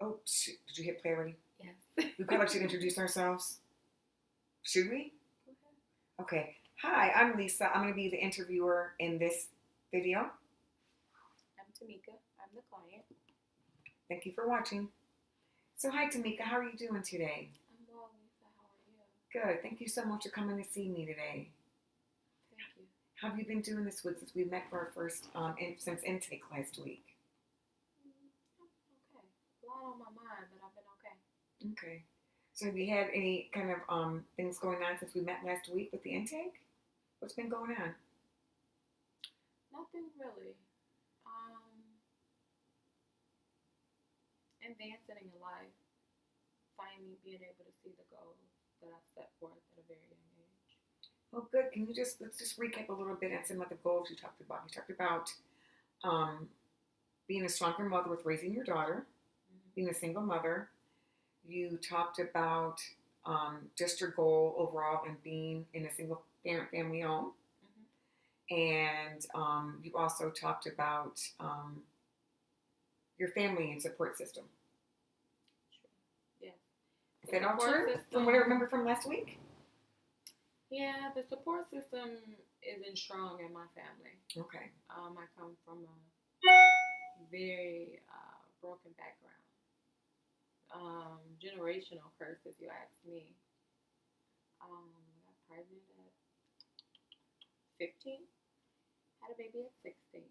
Oh, shoot. Did you hit play already? Yes. We probably should introduce ourselves. Should we? Go ahead. Okay. Hi, I'm Lisa. I'm going to be the interviewer in this video. I'm Tamika. I'm the client. Thank you for watching. So, hi, Tamika. How are you doing today? I'm well, Lisa. How are you? Good. Thank you so much for coming to see me today. Thank you. How have you been doing this week since we met for our first since intake last week? I'm okay. A lot on my mind, but I've been okay. Okay. So, have you had any kind of things going on since we met last week with the intake? What's been going on? Nothing really. Advancing in your life. Finally being able to see the goals that I've set forth at a very young age. Well, good. Let's just recap a little bit on some of the goals you talked about. You talked about um, being a stronger mother with raising your daughter, being a single mother. You talked about just your goal overall and being in a single parent family home. And you also talked about your family and support system. Yes. Is that all true? From what I remember from last week? Yeah, the support system isn't strong in my family. Okay. I come from a very broken background. Generational curse, if you ask me. I got pregnant at 15, had a baby at 16.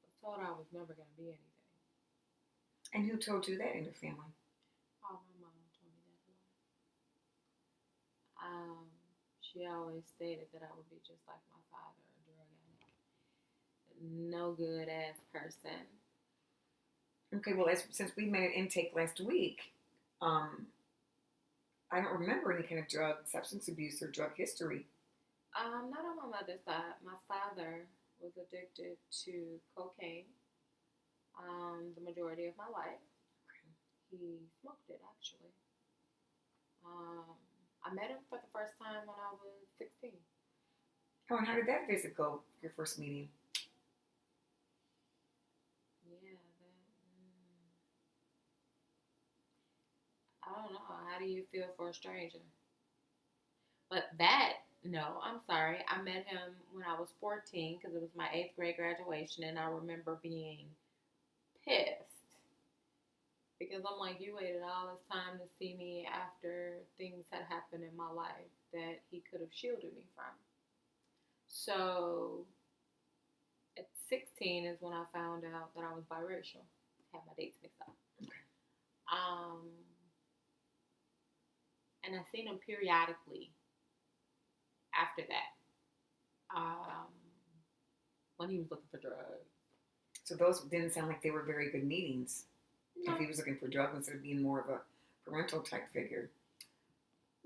Was told I was never going to be anything. And who told you that in your family? Oh, my mom told me that a lot. She always stated that I would be just like my father, a drug addict. No good ass person. Okay, well, since we met at intake last week, I don't remember any kind of drug, substance abuse, or drug history. Not on my mother's side. My father was addicted to cocaine the majority of my life. He smoked it, actually. I met him for the first time when I was 16. Oh, and how did that visit go, your first meeting? Yeah, I don't know. How do you feel for a stranger? But no, I'm sorry. I met him when I was 14 because it was my 8th grade graduation, and I remember being pissed because I'm like, you waited all this time to see me after things had happened in my life that he could have shielded me from. So at 16 is when I found out that I was biracial. Had my dates mixed up. Okay. And I seen him periodically after that. When he was looking for drugs. So those didn't sound like they were very good meetings. No. If he was looking for drugs instead of being more of a parental type figure.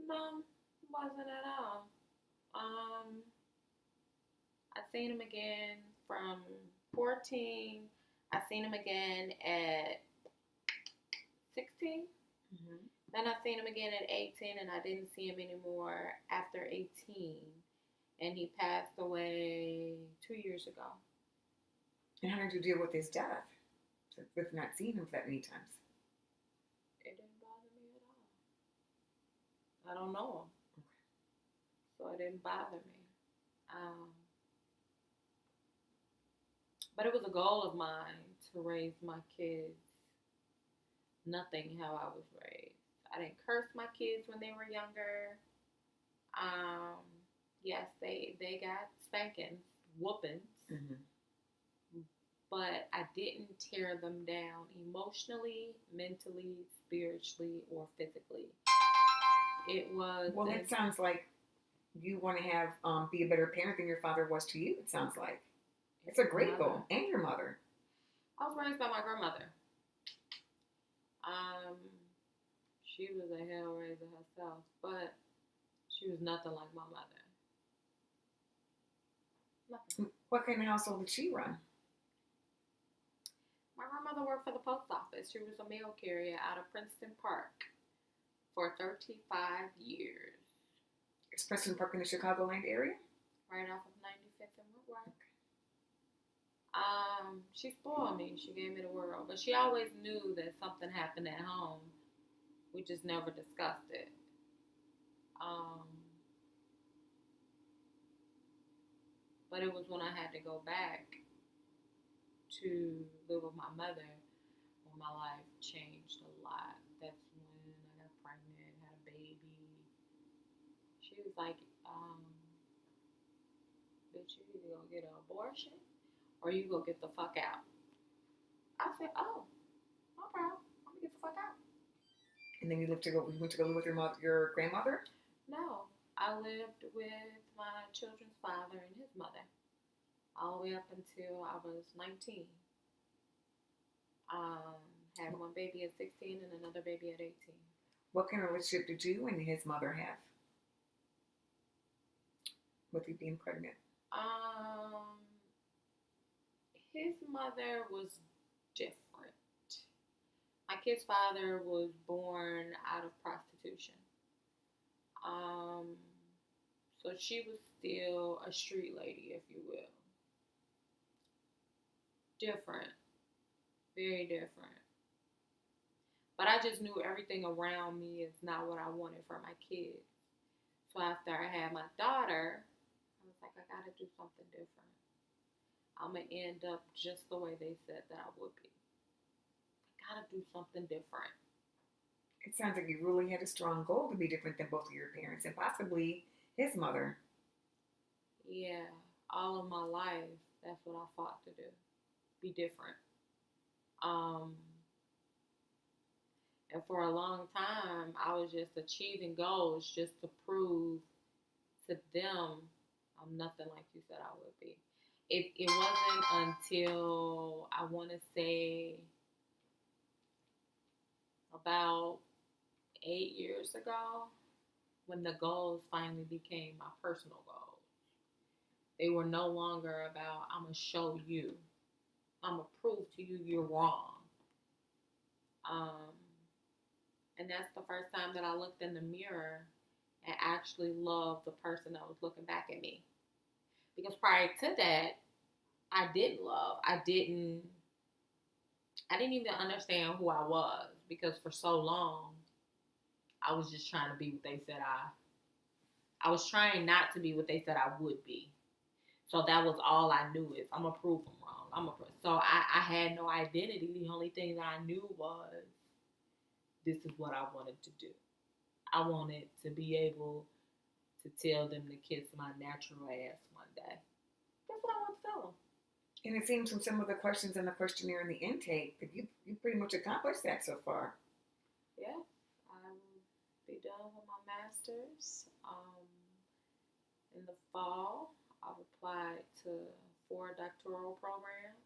No, wasn't at all. I seen him again from 14. I seen him again at 16. Mm-hmm. Then I seen him again at 18, and I didn't see him anymore after 18. And he passed away 2 years ago. And how did you deal with his death? With not seeing him that many times? It didn't bother me at all. I don't know him. Okay. So it didn't bother me. But it was a goal of mine to raise my kids nothing how I was raised. I didn't curse my kids when they were younger. Yes, they got spankings, whoopings. Mm-hmm. But I didn't tear them down emotionally, mentally, spiritually, or physically. It was... Well, it sounds like you want to have be a better parent than your father was to you, it sounds like. It's a great goal. And your mother. I was raised by my grandmother. She was a hellraiser herself, but she was nothing like my mother. Nothing. What kind of household did she run? My grandmother worked for the post office. She was a mail carrier out of Princeton Park for 35 years. Is Princeton Park in the Chicagoland area? Right off of 95th and Woodward. Okay. she spoiled me. She gave me the world, but she always knew that something happened at home. We just never discussed it. Um, but it was when I had to go back to live with my mother when my life changed a lot. That's when I got pregnant, had a baby. She was like, bitch, you either gonna get an abortion or you go get the fuck out. I said, oh, no problem. I'm gonna get the fuck out. And then you went to go live with your grandmother? No, I lived with my children's father and his mother all the way up until I was 19. Um, had one baby at 16 and another baby at 18. What kind of relationship did you and his mother have with you being pregnant? Um, his mother was different. My kid's father was born out of prostitution. Um, so she was still a street lady, if you will. Different, very different. But I just knew everything around me is not what I wanted for my kids. So after I had my daughter, I was like, I gotta do something different. I'm gonna end up just the way they said that I would be. I gotta do something different. It sounds like you really had a strong goal to be different than both of your parents and possibly his mother. Yeah, all of my life, that's what I fought to do. Be different. Um, and for a long time, I was just achieving goals just to prove to them I'm nothing like you said I would be. It wasn't until I want to say about 8 years ago when the goals finally became my personal goals. They were no longer about, I'm going to show you, I'm going to prove to you you're wrong. Um, and that's the first time that I looked in the mirror and actually loved the person that was looking back at me. Because prior to that, I didn't love. I didn't even understand who I was because for so long I was just trying to be what they said I was trying not to be what they said I would be. So that was all I knew is I'm gonna prove them wrong. So I had no identity. The only thing that I knew was this is what I wanted to do. I wanted to be able to tell them to kiss my natural ass one day. That's what I want to tell them. And it seems from some of the questions in the questionnaire and the intake that you pretty much accomplished that so far. Yeah, I will be done with my master's in the fall. I've applied to 4 doctoral programs.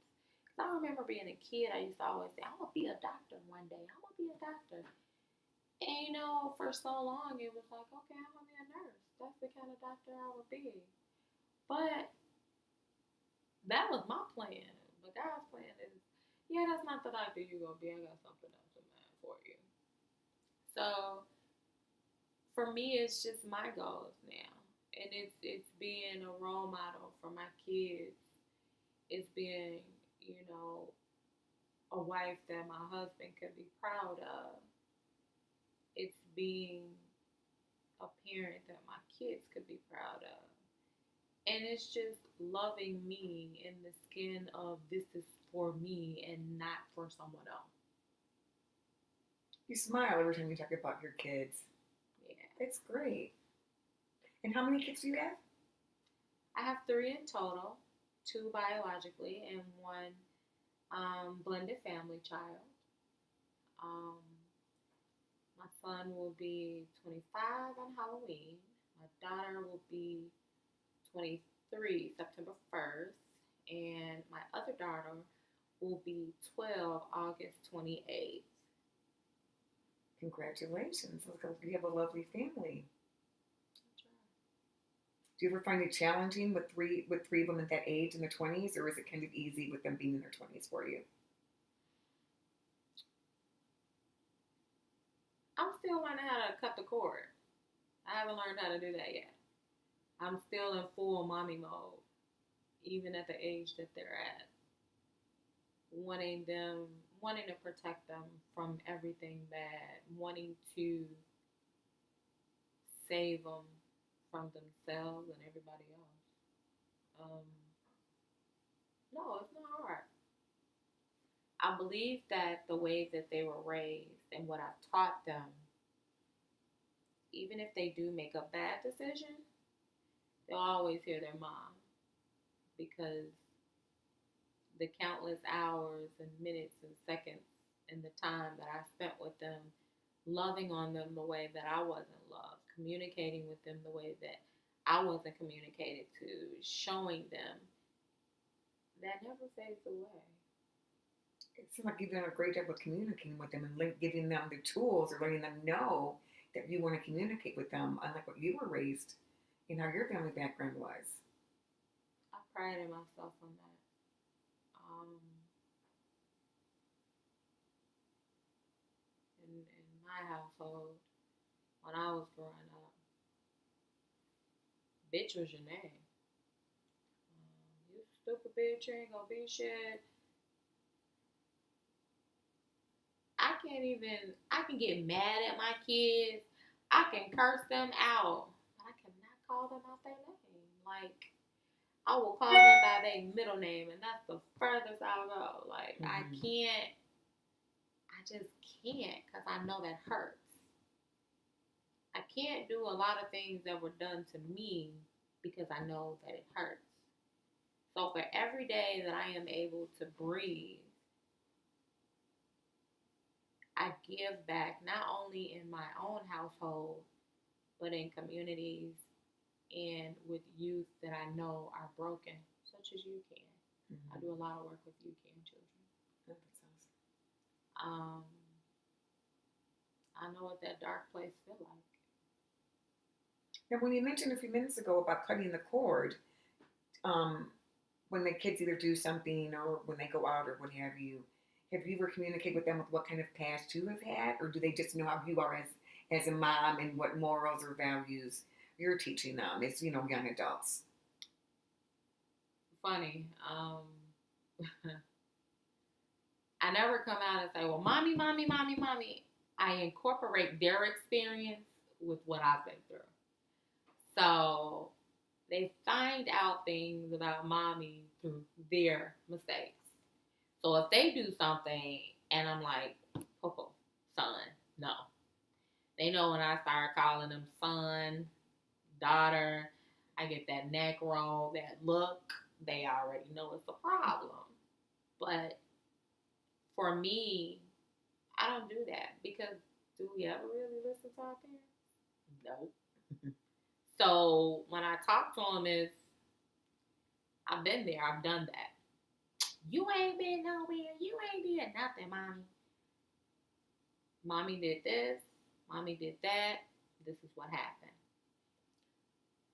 I remember being a kid, I used to always say, I'm going to be a doctor one day. I'm going to be a doctor. And, for so long, it was like, okay, I'm going to be a nurse. That's the kind of doctor I would be. But that was my plan. But God's plan is, yeah, that's not the doctor you're going to be. I got something else in mind for you. So, for me, it's just my goals now. And it's being a role model for my kids. It's being, a wife that my husband could be proud of. It's being a parent that my kids could be proud of. And it's just loving me in the skin of this is for me and not for someone else. You smile every time you talk about your kids. Yeah. It's great. And how many kids do you have? I have 3 in total, 2 biologically and 1 blended family child. My son will be 25 on Halloween. My daughter will be 23 September 1st. And my other daughter will be 12 August 28th. Congratulations. Looks like you have a lovely family. Do you ever find it challenging with three of them at that age in their 20s, or is it kind of easy with them being in their 20s for you? I'm still learning how to cut the cord. I haven't learned how to do that yet. I'm still in full mommy mode, even at the age that they're at. wanting to protect them from everything bad, wanting to save them from themselves and everybody else. Um, no, it's not hard. I believe that the way that they were raised and what I've taught them, even if they do make a bad decision, they'll always hear their mom because the countless hours and minutes and seconds and the time that I spent with them, loving on them the way that I wasn't loved, communicating with them the way that I wasn't communicated to, showing them, that never fades away. It seems like you've done a great job with communicating with them and giving them the tools or letting them know that you want to communicate with them, unlike what you were raised and how your family background was. I prided myself on that. In my household, when I was growing up, bitch was your name. You stupid bitch, you ain't gonna be shit. I can get mad at my kids. I can curse them out, but I cannot call them out their name. Like, I will call them by their middle name, and that's the furthest I'll go. Like, I can't, I just can't, because I know that hurts. I can't do a lot of things that were done to me because I know that it hurts. So for every day that I am able to breathe, I give back not only in my own household, but in communities and with youth that I know are broken, such as you can. I do a lot of work with youth and children. That's awesome. I know what that dark place feels like. Now, when you mentioned a few minutes ago about cutting the cord, when the kids either do something or when they go out or what have you ever communicated with them with what kind of past you have had, or do they just know how you are as a mom and what morals or values you're teaching them as young adults? Funny. I never come out and say, well, mommy, mommy, mommy, mommy. I incorporate their experience with what I've been through. So they find out things about mommy through their mistakes. So if they do something and I'm like, oh, son, no. They know when I start calling them son, daughter, I get that neck roll, that look, they already know it's a problem. But for me, I don't do that because do we ever really listen to our parents? No. So when I talk to them, is I've been there, I've done that. You ain't been nowhere. You ain't did nothing, mommy. Mommy did this. Mommy did that. This is what happened.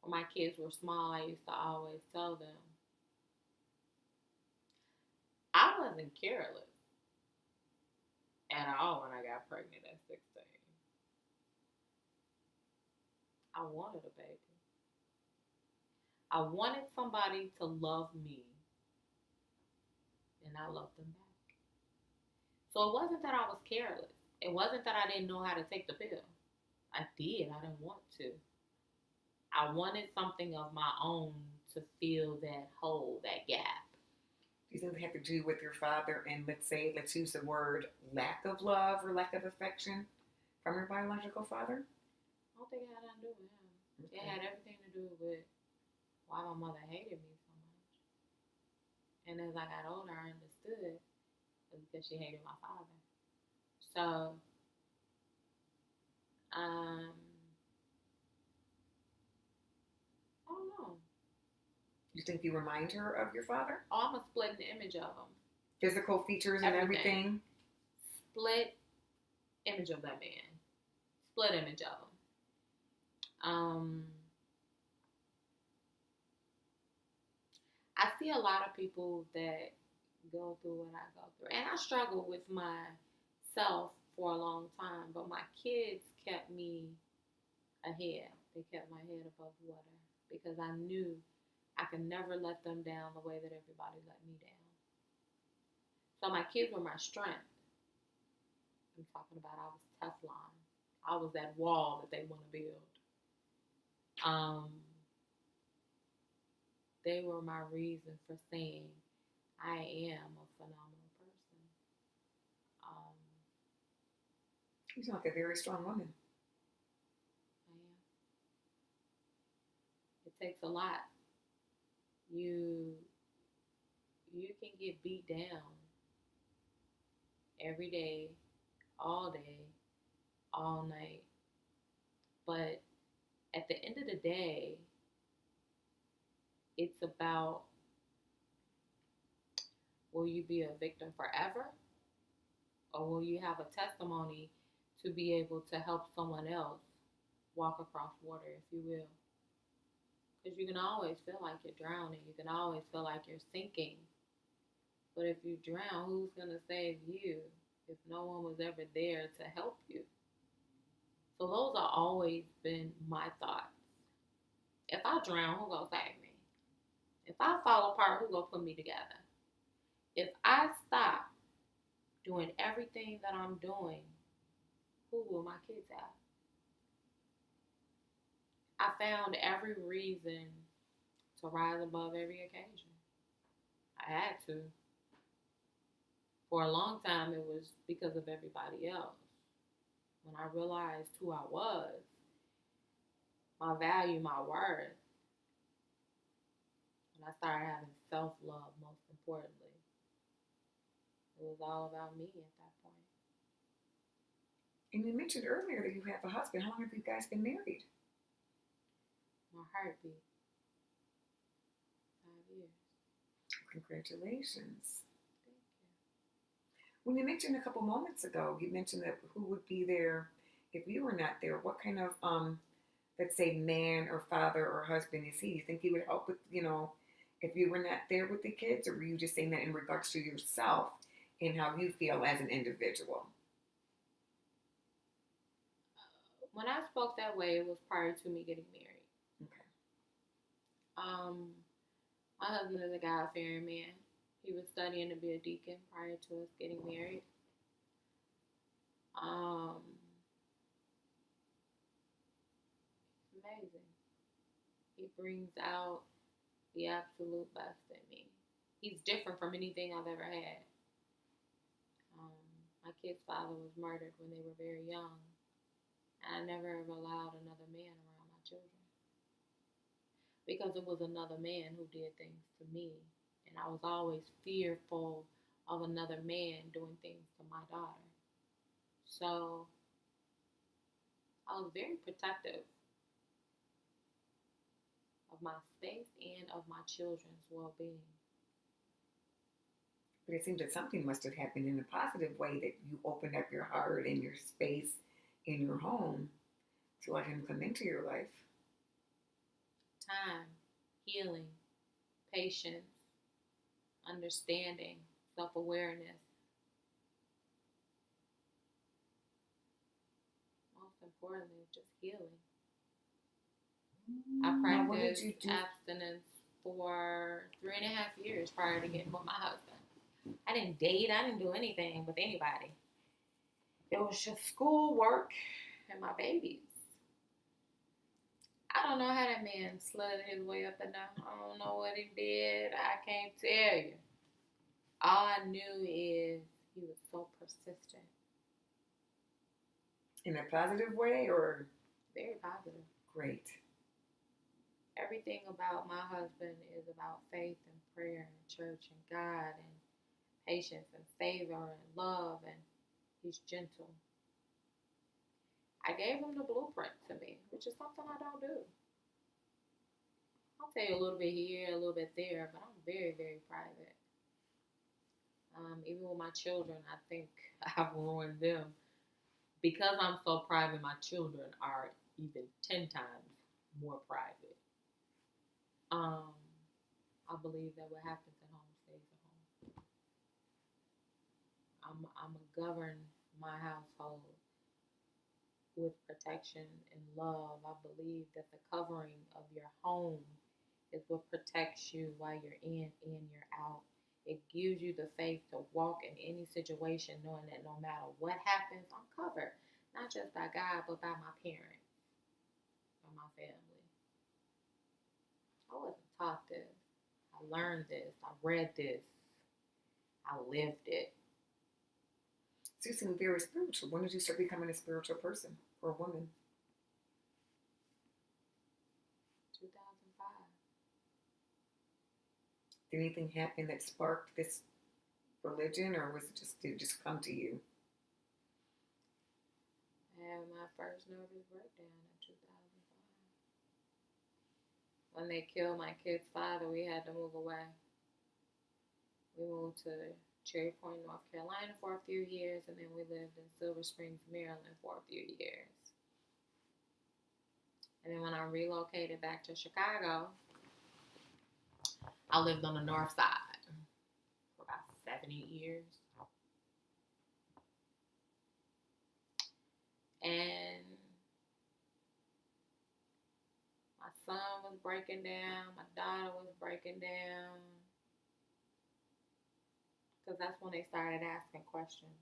When my kids were small, I used to always tell them, I wasn't careless at all when I got pregnant at 16. I wanted a baby. I wanted somebody to love me, and I loved them back. So it wasn't that I was careless. It wasn't that I didn't know how to take the pill. I did. I didn't want to. I wanted something of my own to fill that hole, that gap. Do you think it had to do with your father and let's use the word lack of love or lack of affection from your biological father? I don't think it had nothing to do with him. Okay. It had everything to do with why my mother hated me so much. And as I got older, I understood it was because she hated my father. So, I don't know. You think you remind her of your father? Oh, I'm a split image of him. Physical features and everything? Split image of that man. Split image of him. I see a lot of people that go through what I go through. And I struggled with myself for a long time. But my kids kept me ahead. They kept my head above water. Because I knew I could never let them down the way that everybody let me down. So my kids were my strength. I'm talking about I was Teflon. I was that wall that they want to build. Um, they were my reason for saying I am a phenomenal person. Um, You sound like a very strong woman. I am. It takes a lot. You you can get beat down every day, all night. But at the end of the day, it's about, will you be a victim forever? Or will you have a testimony to be able to help someone else walk across water, if you will? Because you can always feel like you're drowning. You can always feel like you're sinking. But if you drown, who's going to save you if no one was ever there to help you? So those have always been my thoughts. If I drown, who gonna save me? If I fall apart, who gonna put me together? If I stop doing everything that I'm doing, who will my kids have? I found every reason to rise above every occasion. I had to. For a long time, it was because of everybody else. When I realized who I was, my value, my worth, when I started having self love, most importantly, it was all about me at that point. And you mentioned earlier that you have a husband. How long have you guys been married? My heartbeat, 5 years. Congratulations. Thank you. When you mentioned a couple moments ago, you mentioned that who would be there if you were not there. What kind of, let's say, man or father or husband is he? Do you think he would help with, if you were not there with the kids, or were you just saying that in regards to yourself and how you feel as an individual? When I spoke that way, it was prior to me getting married. Okay. Um, my husband is a God-fearing man. He was studying to be a deacon prior to us getting married. Um, it's amazing. He brings out the absolute best in me. He's different from anything I've ever had. Um, my kid's father was murdered when they were very young, and I never ever allowed another man around my children because it was another man who did things to me, and I was always fearful of another man doing things to my daughter. So I was very protective of my space and of my children's well-being. But it seems that something must have happened in a positive way, that you opened up your heart and your space in your home to let him come into your life. Time, healing, patience, understanding, self-awareness. Most importantly, just healing. I Now, what did practiced you do? abstinence for 3.5 years prior to getting with my husband. I didn't date. I didn't do anything with anybody. It was just school, work, and my babies. I don't know how that man slid his way up and down. I don't know what he did. I can't tell you. All I knew is he was so persistent. In a positive way, or? Very positive. Great. Everything about my husband is about faith and prayer and church and God and patience and favor and love, and he's gentle. I gave him the blueprint to me, which is something I don't do. I'll tell you a little bit here, a little bit there, but I'm very, very private. Even with my children, I think I've ruined them. Because I'm so private, my children are even 10 times more private. I believe that what happens at home stays at home. I'm going to govern my household with protection and love. I believe that the covering of your home is what protects you while you're in and you're out. It gives you the faith to walk in any situation knowing that no matter what happens, I'm covered. Not just by God, but by my parents or my family. I wasn't taught this. I learned this. I read this. I lived it. So you seem very spiritual. When did you start becoming a spiritual person or a woman? 2005. Did anything happen that sparked this religion, or did it just come to you? I had my first nervous breakdown in 2005. When they killed my kid's father, we had to move away. We moved to Cherry Point, North Carolina for a few years, and then we lived in Silver Springs, Maryland for a few years. And then when I relocated back to Chicago, I lived on the north side for about 7 years. And my son was breaking down, my daughter was breaking down. Because that's when they started asking questions.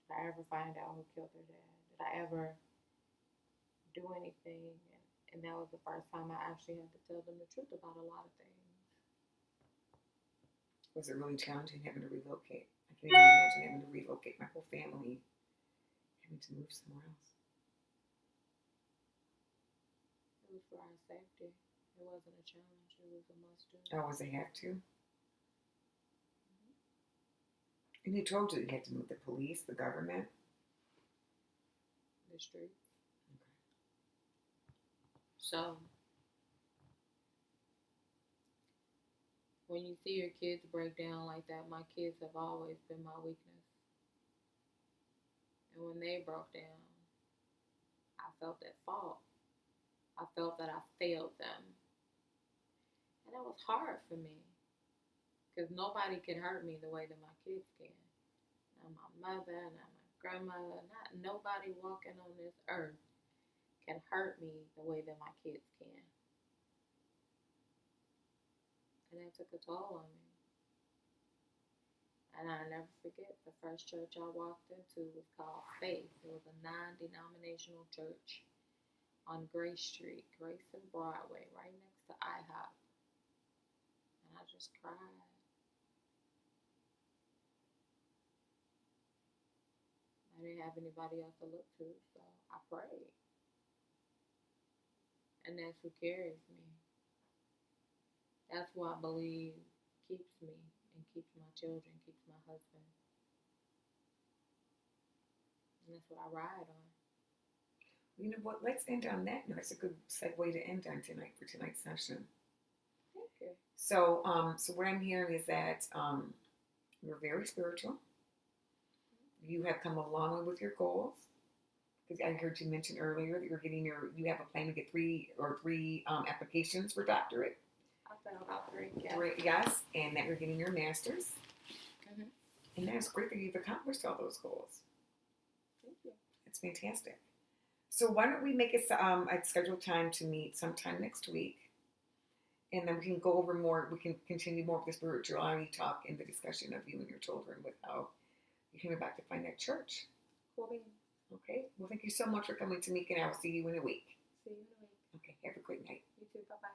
Did I ever find out who killed their dad? Did I ever do anything? And that was the first time I actually had to tell them the truth about a lot of things. Was it really challenging having to relocate? I can't even imagine having to relocate my whole family, having to move somewhere else. It was for our safety. It wasn't a challenge. It was a must-do. Oh, was they have to? And who told you you had to move? The police, the government? The streets. Okay. So, when you see your kids break down like that, my kids have always been my weakness. And when they broke down, I felt at fault. I felt that I failed them. And that was hard for me. Because nobody can hurt me the way that my kids can. Not my mother, not my grandmother, not nobody walking on this earth can hurt me the way that my kids can. And that took a toll on me. And I'll never forget, the first church I walked into was called Faith. It was a non-denominational church on Grace Street, Grace and Broadway, right next to IHOP. And I just cried. I didn't have anybody else to look to, so I prayed. And that's who carries me. That's who I believe keeps me and keeps my children, keeps my husband. And that's what I ride on. You know what? Let's end on that note. It's a good segue to end on tonight for tonight's session. Thank you. So what I'm hearing is that you're very spiritual. You have come a long way with your goals. Because I heard you mention earlier that you have a plan to get three applications for doctorate. I felt about 3. Yeah. 3, yes, and that you're getting your master's. Mm-hmm. And that's great that you've accomplished all those goals. Thank you. It's fantastic. So why don't we make a scheduled time to meet sometime next week, and then we can go over more. We can continue more of the spirituality talk and the discussion of you and your children with how you came back to find that church. Cool beans. Okay. Well, thank you so much for coming to me, and I will see you in a week. See you in a week. Okay. Have a great night. You too. Bye-bye.